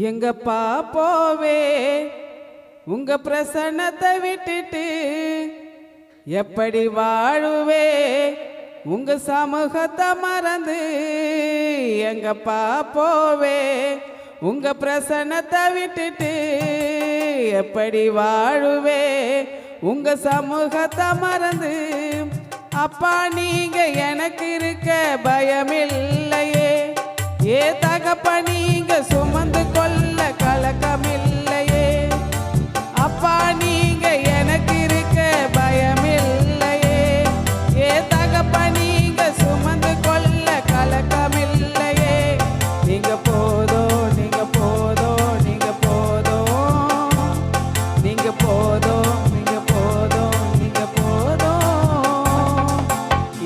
எங்கப்பா போவே உங்க பிரசன்னத்தை விட்டுட்டு எப்படி வாழுவே உங்க சமூகத்தை மறந்து எங்கப்பா போவே உங்க பிரசன்னத்தை விட்டுட்டு எப்படி வாழுவே உங்க சமூகத்தை மறந்து அப்பா நீங்க எனக்கு இருக்க பயமில்லையே ஏ தகப்பா நீங்க சுமந்து கொள்ள கலக்கமில்லையே அப்பா நீங்க எனக்கு இருக்க பயமில்லையே ஏ தகப்பா நீங்க சுமந்து கொள்ள கலக்கமில்லையே நீங்க போதும் நீங்க போதும் நீங்க போதும் நீங்க போதும் நீங்க போதும் நீங்க போதும்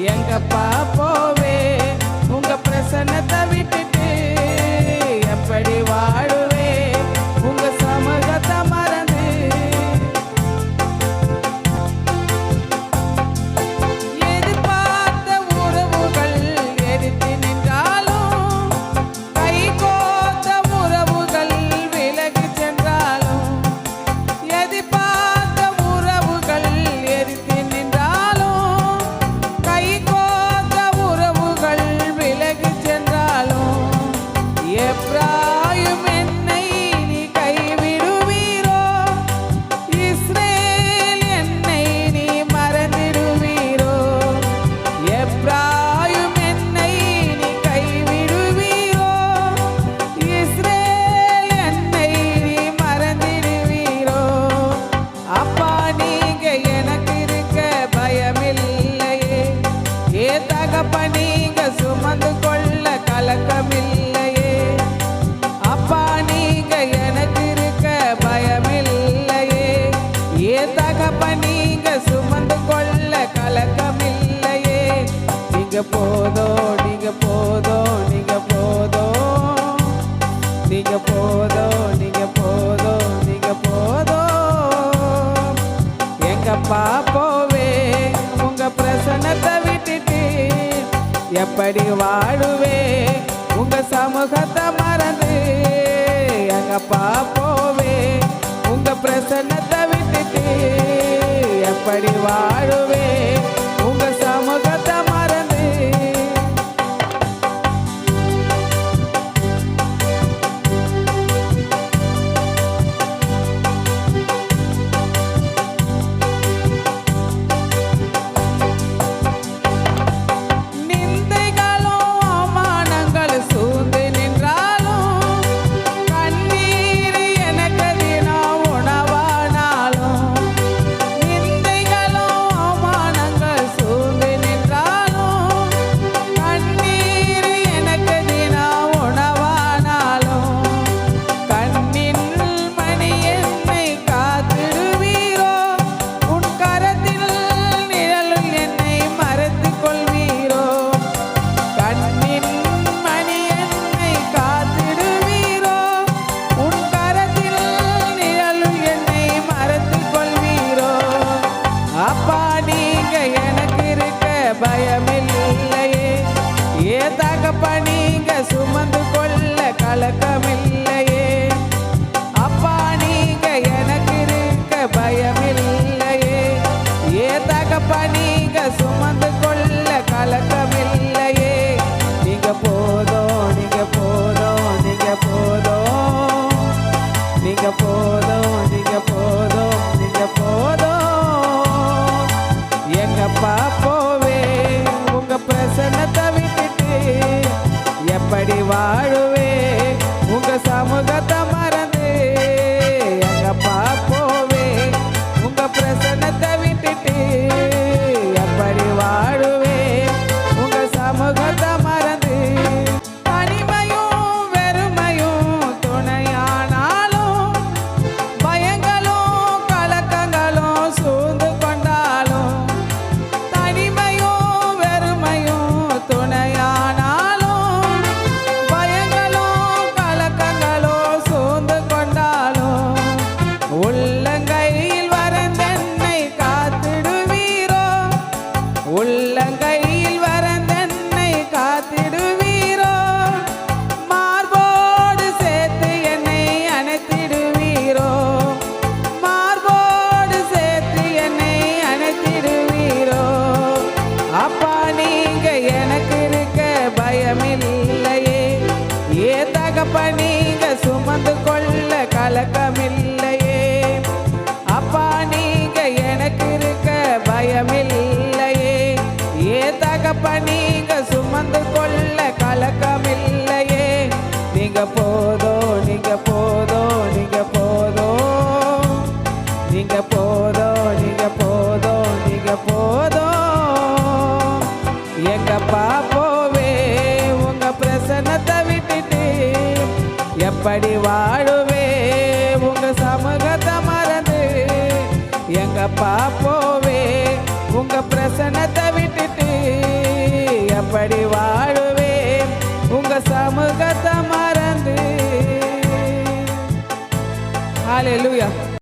எங்கப்பா போவே உங்க பிரசன்னத்தை விட்டுட்டு எப்படி வாழுவே உங்க சமூகத்தை மறந்து எதிர்பார்த்த உறவுகள் எதிர்த்து நின்றாலும் கை கோத்த உறவுகள் விலகி சென்றாலும் எதிர்பார்த்த உறவுகள் எதிர்த்து நின்றாலும் கை கோத்த உறவுகள் விலகி சென்றாலும் எப்ராயும் என்னை நீ கைவிடுவீரோ இஸ்ரேல் என்னை நீ மறந்திடுவீரோ எப்ராயும் என்னை நீ கைவிடுவீரோ இஸ்ரேல் என்னை நீ மறந்திடுவீரோ அப்பா நீங்க எனக்கு இருக்க பயமில்லையே ஏ தகப்பா நீங்க சுமந்து கொள்ள கலக்கமில்லையே அப்பா நீங்க எனக்கு இருக்க பயமில்லையே ஏ தகப்பா நீங்க சுமந்து கொள்ள கலக்கமில்லையே நீங்க போதோ நீங்க போதோ நீங்க போதோ நீங்க போதோ நீங்க போதோ நீங்க போதோ எங்கப்பா போவே உங்க பிரசன்னத்தை விட்டுட்டு எப்படி வாழுவே உங்க சமூகத்தை மறந்து எங்கப்பா போவே உங்க பிரசன்னத்தை விட்டுட்டு எப்படி வாழுவே உங்க சமூகத்தை மறந்து நிந்தைகளும் அவமானங்கள் சூழ்ந்து நின்றாலும் கண்ணீர் எனக்கு தினம் உணவானாலும் நிந்தைகளும் அவமானங்கள் சூழ்ந்து நின்றாலும் கண்ணீர் எனக்கு தினம் உணவானாலும் கண்ணின் மணி என்னை காத்திடுவீரோ உன் கரத்தில் நிழலில் என்னை மறைத்துக் கொள்வீரோ கண்ணின் மணி என்னை காத்திடுவீரோ உன் கரத்தில் நிழலில் என்னை மறைத்துக் கொள்வீரோ அப்பா நீங்க எனக்கு இருக்க பயமில்லையே ஏ தகப்பா நீங்க சுமந்து கொள்ள கலக்கமில்லையே அப்பா நீங்க எனக்கு இருக்க பயமில்லையே ஏ தகப்பா நீங்க சுமந்து கொள்ள கலக்கமில்லையே நீங்க போதோ நீங்க போதோ நீங்க போதோ நீங்க போதோ நீங்க போதோ நீங்க போதோ எங்கப்பா போவே உங்க பிரசன்னத்தை விட்டுட்டு எப்படி வாழுவே உங்க சமூகத்தை மறந்து எங்கப்பா போவே உங்க பிரசன்னத்தை விட்டுட்டு எப்படி வாழுவே உங்க சமூகத்தை மறந்து தனிமையும் வெறுமையும் துணையானாலும் பயங்களும் கலக்கங்களும் சூழ்ந்து கொண்டாலும் தனிமையும் வெறுமையும் துணையானாலும் பயங்களும் நீங்க போதும், நீங்க போதும், நீங்க போதும், நீங்க போதும், நீங்க போதும். எங்கப்பா போவே உங்க பிரசன்னத்தை விட்டுட்டு, எப்படி வாழுவே உங்க சமூகத்தை மறந்து. எங்கப்பா போவே உங்க பிரசன்னத்தை விட்டுட்டு, எப்படி வாழுவே உங்க சமூகத்தை மறந்து. ஹல்லேலூயா.